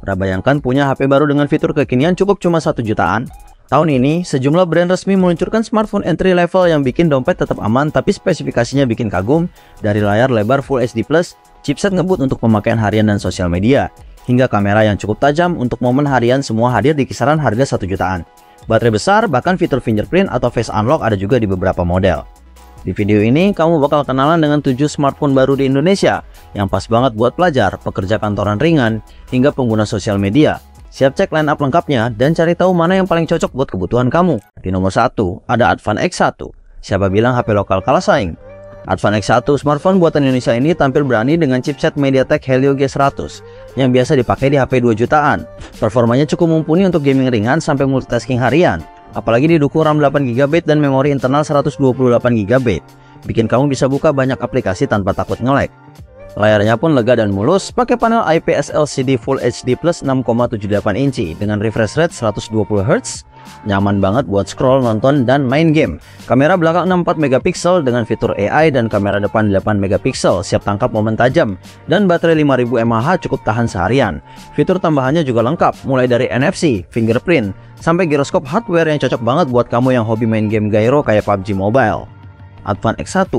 Pernah bayangkan punya HP baru dengan fitur kekinian cukup cuma 1 jutaan? Tahun ini, sejumlah brand resmi meluncurkan smartphone entry level yang bikin dompet tetap aman tapi spesifikasinya bikin kagum. Dari layar lebar Full HD+, chipset ngebut untuk pemakaian harian dan sosial media, hingga kamera yang cukup tajam untuk momen harian, semua hadir di kisaran harga 1 jutaan. Baterai besar, bahkan fitur fingerprint atau face unlock ada juga di beberapa model. Di video ini, kamu bakal kenalan dengan 7 smartphone baru di Indonesia yang pas banget buat pelajar, pekerja kantoran ringan, hingga pengguna sosial media. Siap cek line up lengkapnya dan cari tahu mana yang paling cocok buat kebutuhan kamu. Di nomor 1, ada Advan X1. Siapa bilang HP lokal kalah saing? Advan X1 smartphone buatan Indonesia ini tampil berani dengan chipset MediaTek Helio G100 yang biasa dipakai di HP 2 jutaan. Performanya cukup mumpuni untuk gaming ringan sampai multitasking harian. Apalagi didukung RAM 8GB dan memori internal 128GB. Bikin kamu bisa buka banyak aplikasi tanpa takut nge-lag. Layarnya pun lega dan mulus, pakai panel IPS LCD Full HD Plus 6,78 inci dengan refresh rate 120Hz. Nyaman banget buat scroll, nonton, dan main game. Kamera belakang 64 megapiksel dengan fitur AI dan kamera depan 8 megapiksel, siap tangkap momen tajam. Dan baterai 5000 mAh cukup tahan seharian. Fitur tambahannya juga lengkap, mulai dari NFC, fingerprint, sampai giroskop hardware yang cocok banget buat kamu yang hobi main game gyro kayak PUBG Mobile. Advan X1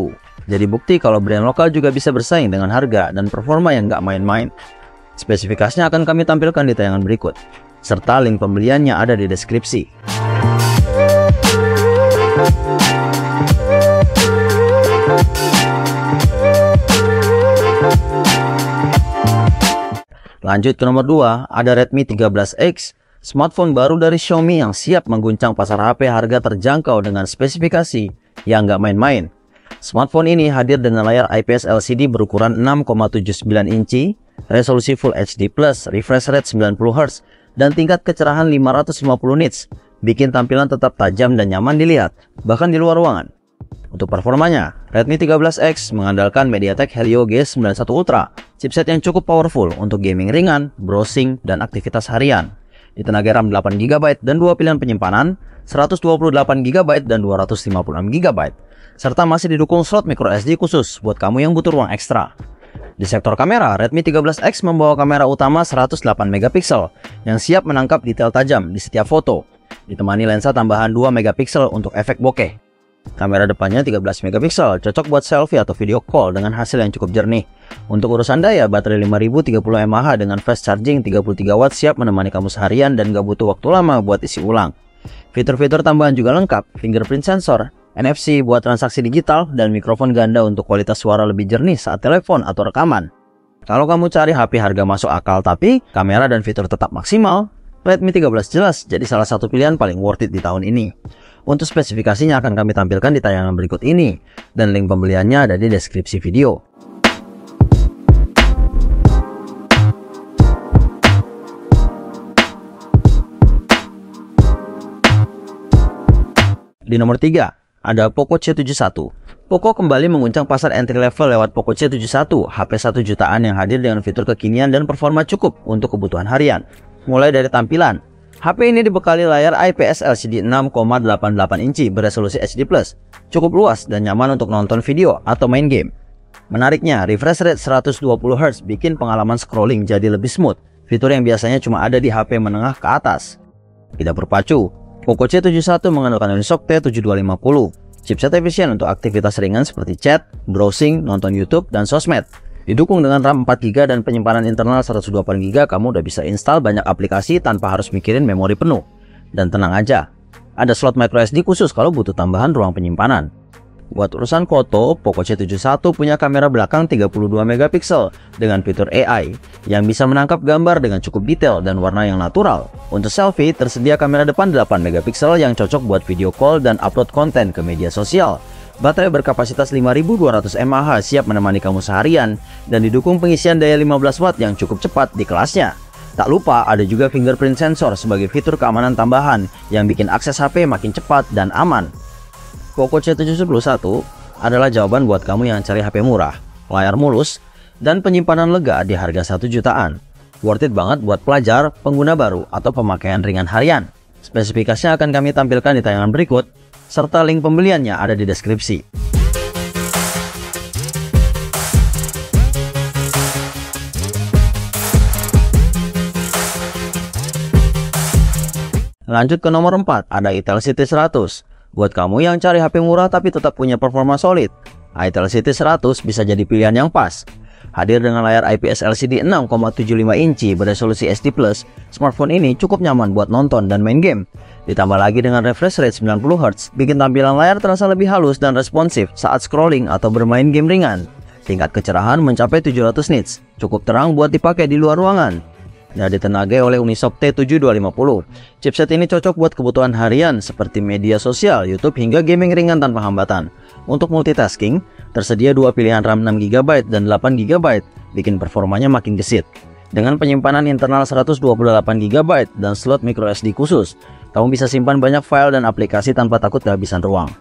jadi bukti kalau brand lokal juga bisa bersaing dengan harga dan performa yang nggak main-main. Spesifikasinya akan kami tampilkan di tayangan berikut, serta link pembeliannya ada di deskripsi. Lanjut ke nomor 2, ada Redmi 13X, smartphone baru dari Xiaomi yang siap mengguncang pasar HP harga terjangkau dengan spesifikasi yang nggak main-main. Smartphone ini hadir dengan layar IPS LCD berukuran 6,79 inci, resolusi Full HD+, refresh rate 90Hz, dan tingkat kecerahan 550 nits, bikin tampilan tetap tajam dan nyaman dilihat, bahkan di luar ruangan. Untuk performanya, Redmi 13X mengandalkan MediaTek Helio G91 Ultra, chipset yang cukup powerful untuk gaming ringan, browsing, dan aktivitas harian. Ditenagai RAM 8GB dan 2 pilihan penyimpanan, 128GB dan 256GB. Serta masih didukung slot microSD khusus buat kamu yang butuh ruang ekstra. Di sektor kamera, Redmi 13X membawa kamera utama 108MP yang siap menangkap detail tajam di setiap foto, ditemani lensa tambahan 2MP untuk efek bokeh. Kamera depannya 13MP, cocok buat selfie atau video call dengan hasil yang cukup jernih. Untuk urusan daya, baterai 5030 mAh dengan fast charging 33W siap menemani kamu seharian dan gak butuh waktu lama buat isi ulang. Fitur-fitur tambahan juga lengkap, fingerprint sensor, NFC buat transaksi digital, dan mikrofon ganda untuk kualitas suara lebih jernih saat telepon atau rekaman. Kalau kamu cari HP harga masuk akal tapi kamera dan fitur tetap maksimal, Redmi 13 jelas jadi salah satu pilihan paling worth it di tahun ini. Untuk spesifikasinya akan kami tampilkan di tayangan berikut ini, dan link pembeliannya ada di deskripsi video. Di nomor 3, ada Poco C71. Poco kembali mengguncang pasar entry level lewat Poco C71, HP 1 jutaan yang hadir dengan fitur kekinian dan performa cukup untuk kebutuhan harian. Mulai dari tampilan, HP ini dibekali layar IPS LCD 6,88 inci beresolusi HD+, cukup luas dan nyaman untuk nonton video atau main game. Menariknya, refresh rate 120Hz bikin pengalaman scrolling jadi lebih smooth, fitur yang biasanya cuma ada di HP menengah ke atas. Tidak berpacu, Poco C71 mengandalkan Unisoc T7250, chipset efisien untuk aktivitas ringan seperti chat, browsing, nonton YouTube, dan sosmed. Didukung dengan RAM 4GB dan penyimpanan internal 128GB, kamu udah bisa install banyak aplikasi tanpa harus mikirin memori penuh. Dan tenang aja, ada slot microSD khusus kalau butuh tambahan ruang penyimpanan. Buat urusan foto, Poco C71 punya kamera belakang 32MP dengan fitur AI yang bisa menangkap gambar dengan cukup detail dan warna yang natural. Untuk selfie, tersedia kamera depan 8MP yang cocok buat video call dan upload konten ke media sosial. Baterai berkapasitas 5200 mAh siap menemani kamu seharian dan didukung pengisian daya 15W yang cukup cepat di kelasnya. Tak lupa ada juga fingerprint sensor sebagai fitur keamanan tambahan yang bikin akses HP makin cepat dan aman. Poco C71 adalah jawaban buat kamu yang cari HP murah, layar mulus, dan penyimpanan lega di harga 1 jutaan. Worth it banget buat pelajar, pengguna baru, atau pemakaian ringan harian. Spesifikasinya akan kami tampilkan di tayangan berikut, serta link pembeliannya ada di deskripsi. Lanjut ke nomor 4, ada Itel City 100. Buat kamu yang cari HP murah tapi tetap punya performa solid, Itel City 100 bisa jadi pilihan yang pas. Hadir dengan layar IPS LCD 6,75 inci beresolusi SD+, smartphone ini cukup nyaman buat nonton dan main game. Ditambah lagi dengan refresh rate 90Hz, bikin tampilan layar terasa lebih halus dan responsif saat scrolling atau bermain game ringan. Tingkat kecerahan mencapai 700 nits, cukup terang buat dipakai di luar ruangan. Dan ditenagai oleh Unisoc T7250. Chipset ini cocok buat kebutuhan harian seperti media sosial, YouTube hingga gaming ringan tanpa hambatan. Untuk multitasking, tersedia dua pilihan RAM 6GB dan 8GB, bikin performanya makin gesit. Dengan penyimpanan internal 128GB dan slot microSD khusus, kamu bisa simpan banyak file dan aplikasi tanpa takut kehabisan ruang.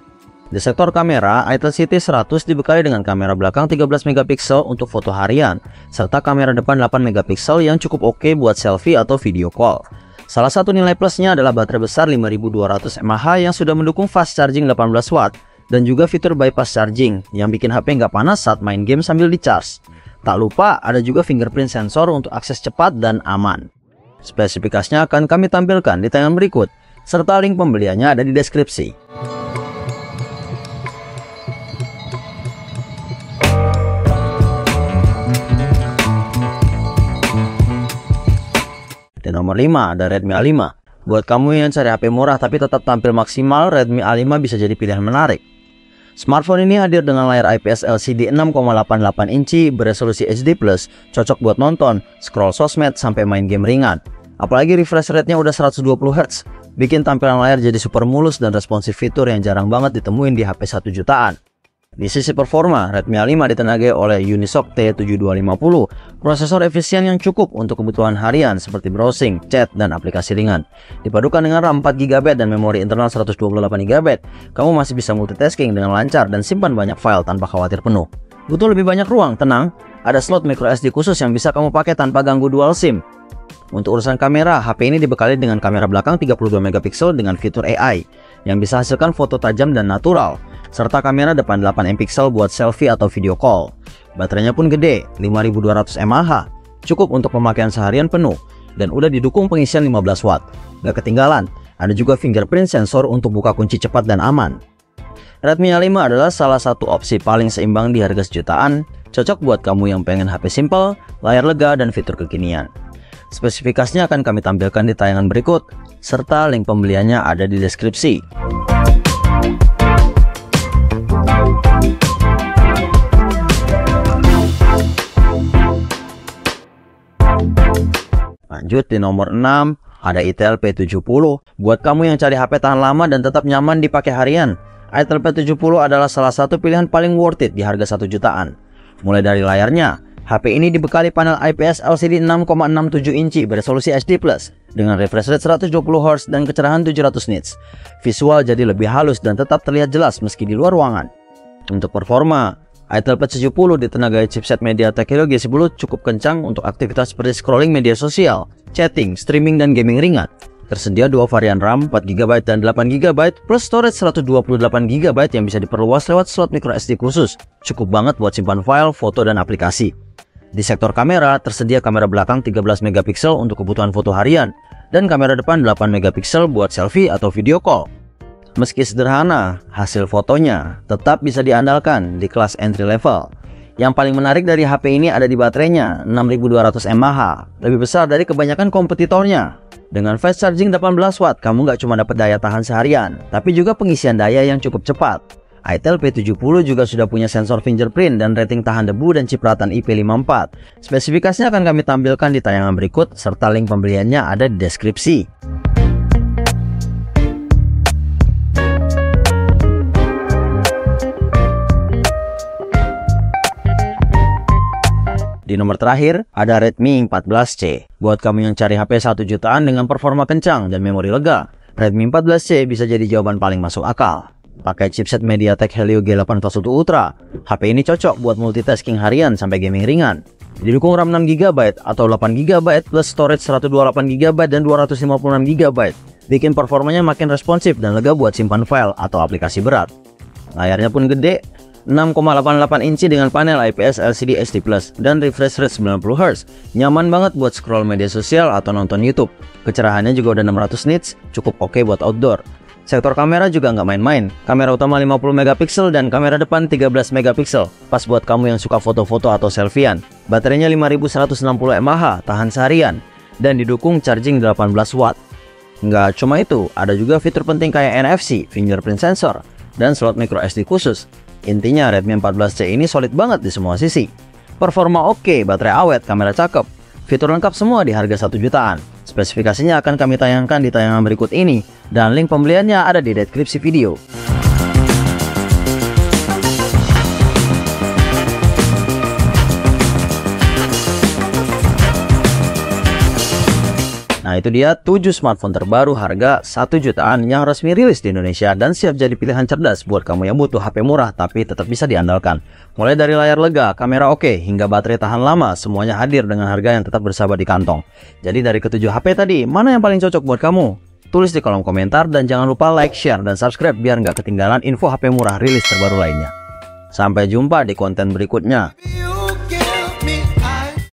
Di sektor kamera, Itel City 100 dibekali dengan kamera belakang 13MP untuk foto harian, serta kamera depan 8MP yang cukup oke buat selfie atau video call. Salah satu nilai plusnya adalah baterai besar 5200 mAh yang sudah mendukung fast charging 18 watt, dan juga fitur bypass charging yang bikin HP nggak panas saat main game sambil di-charge. Tak lupa ada juga fingerprint sensor untuk akses cepat dan aman. Spesifikasinya akan kami tampilkan di tayangan berikut, serta link pembeliannya ada di deskripsi. Di nomor 5 ada Redmi A5. Buat kamu yang cari HP murah tapi tetap tampil maksimal, Redmi A5 bisa jadi pilihan menarik. Smartphone ini hadir dengan layar IPS LCD 6,88 inci beresolusi HD+, cocok buat nonton, scroll sosmed, sampai main game ringan. Apalagi refresh rate-nya udah 120Hz, bikin tampilan layar jadi super mulus dan responsif, fitur yang jarang banget ditemuin di HP 1 jutaan. Di sisi performa, Redmi A5 ditenagai oleh Unisoc T7250, prosesor efisien yang cukup untuk kebutuhan harian seperti browsing, chat, dan aplikasi ringan. Dipadukan dengan RAM 4GB dan memori internal 128GB, kamu masih bisa multitasking dengan lancar dan simpan banyak file tanpa khawatir penuh. Butuh lebih banyak ruang? Tenang, ada slot microSD khusus yang bisa kamu pakai tanpa ganggu dual SIM. Untuk urusan kamera, HP ini dibekali dengan kamera belakang 32MP dengan fitur AI yang bisa hasilkan foto tajam dan natural, serta kamera depan 8MP buat selfie atau video call. Baterainya pun gede, 5200 mAh, cukup untuk pemakaian seharian penuh, dan udah didukung pengisian 15 watt. Gak ketinggalan, ada juga fingerprint sensor untuk buka kunci cepat dan aman. Redmi A5 adalah salah satu opsi paling seimbang di harga sejutaan, cocok buat kamu yang pengen HP simple, layar lega, dan fitur kekinian. Spesifikasinya akan kami tampilkan di tayangan berikut, serta link pembeliannya ada di deskripsi. Lanjut di nomor 6, ada Itel P70. Buat kamu yang cari HP tahan lama dan tetap nyaman dipakai harian, Itel P70 adalah salah satu pilihan paling worth it di harga 1 jutaan. Mulai dari layarnya, HP ini dibekali panel IPS LCD 6,67 inci beresolusi HD+, dengan refresh rate 120Hz dan kecerahan 700 nits. Visual jadi lebih halus dan tetap terlihat jelas meski di luar ruangan. Untuk performa, Itel P70 ditenagai chipset MediaTek Helio G10 cukup kencang untuk aktivitas seperti scrolling media sosial, chatting, streaming, dan gaming ringan. Tersedia dua varian RAM 4GB dan 8GB plus storage 128GB yang bisa diperluas lewat slot microSD khusus. Cukup banget buat simpan file, foto, dan aplikasi. Di sektor kamera, tersedia kamera belakang 13MP untuk kebutuhan foto harian dan kamera depan 8MP buat selfie atau video call. Meski sederhana, hasil fotonya tetap bisa diandalkan di kelas entry level. Yang paling menarik dari HP ini ada di baterainya, 6200 mAh, lebih besar dari kebanyakan kompetitornya. Dengan fast charging 18 watt, kamu nggak cuma dapat daya tahan seharian, tapi juga pengisian daya yang cukup cepat. Itel P70 juga sudah punya sensor fingerprint dan rating tahan debu dan cipratan IP54. Spesifikasinya akan kami tampilkan di tayangan berikut, serta link pembeliannya ada di deskripsi. Di nomor terakhir, ada Redmi 14C. Buat kamu yang cari HP 1 jutaan dengan performa kencang dan memori lega, Redmi 14C bisa jadi jawaban paling masuk akal. Pakai chipset MediaTek Helio G8 Ultra, HP ini cocok buat multitasking harian sampai gaming ringan. Didukung RAM 6GB atau 8GB plus storage 128GB dan 256GB, bikin performanya makin responsif dan lega buat simpan file atau aplikasi berat. Layarnya pun gede, 6,88 inci dengan panel IPS LCD HD+, dan refresh rate 90Hz. Nyaman banget buat scroll media sosial atau nonton YouTube. Kecerahannya juga udah 600 nits, cukup oke buat outdoor. Sektor kamera juga nggak main-main. Kamera utama 50 megapiksel dan kamera depan 13 megapiksel. Pas buat kamu yang suka foto-foto atau selfiean. Baterainya 5160 mAh, tahan seharian. Dan didukung charging 18 watt. Nggak cuma itu, ada juga fitur penting kayak NFC, fingerprint sensor, dan slot micro SD khusus. Intinya Redmi 14C ini solid banget di semua sisi. Performa oke, baterai awet, kamera cakep. Fitur lengkap semua di harga 1 jutaan. Spesifikasinya akan kami tayangkan di tayangan berikut ini. Dan link pembeliannya ada di deskripsi video. Nah itu dia 7 smartphone terbaru harga 1 jutaan yang resmi rilis di Indonesia dan siap jadi pilihan cerdas buat kamu yang butuh HP murah tapi tetap bisa diandalkan. Mulai dari layar lega, kamera oke, hingga baterai tahan lama, semuanya hadir dengan harga yang tetap bersahabat di kantong. Jadi dari ketujuh HP tadi, mana yang paling cocok buat kamu? Tulis di kolom komentar dan jangan lupa like, share, dan subscribe biar nggak ketinggalan info HP murah rilis terbaru lainnya. Sampai jumpa di konten berikutnya.